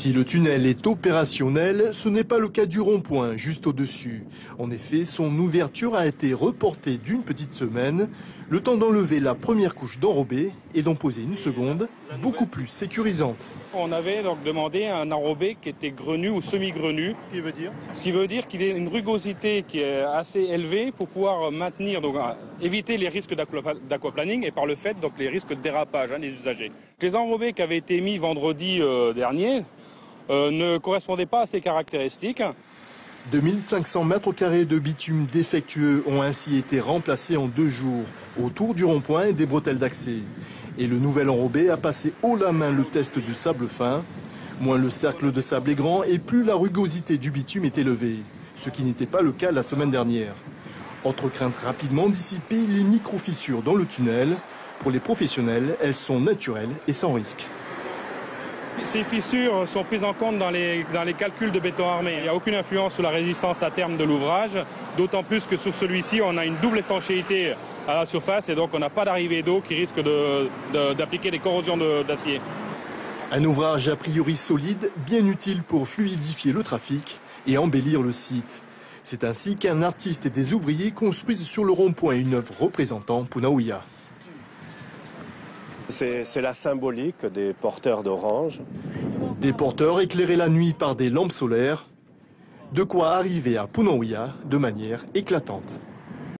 Si le tunnel est opérationnel, ce n'est pas le cas du rond-point juste au-dessus. En effet, son ouverture a été reportée d'une petite semaine, le temps d'enlever la première couche d'enrobé et d'en poser une seconde, beaucoup plus sécurisante. On avait donc demandé un enrobé qui était grenu ou semi-grenu. Ce qui veut dire qu'il y a une rugosité qui est assez élevée pour pouvoir maintenir, donc éviter les risques d'aquaplaning et par le fait donc les risques de dérapage des usagers. Les enrobés qui avaient été mis vendredi dernier ne correspondaient pas à ces caractéristiques. 2500 mètres carrés de bitume défectueux ont ainsi été remplacés en 2 jours, autour du rond-point et des bretelles d'accès. Et le nouvel enrobé a passé haut la main le test du sable fin. Moins le cercle de sable est grand et plus la rugosité du bitume est élevée, ce qui n'était pas le cas la semaine dernière. Autre crainte rapidement dissipée, les micro-fissures dans le tunnel. Pour les professionnels, elles sont naturelles et sans risque. Ces fissures sont prises en compte dans les calculs de béton armé. Il n'y a aucune influence sur la résistance à terme de l'ouvrage, d'autant plus que sur celui-ci, on a une double étanchéité à la surface et donc on n'a pas d'arrivée d'eau qui risque d'appliquer des corrosions d'acier. Un ouvrage a priori solide, bien utile pour fluidifier le trafic et embellir le site. C'est ainsi qu'un artiste et des ouvriers construisent sur le rond-point une œuvre représentant Punaouia. C'est la symbolique des porteurs d'orange. Des porteurs éclairés la nuit par des lampes solaires, de quoi arriver à Punaouia de manière éclatante.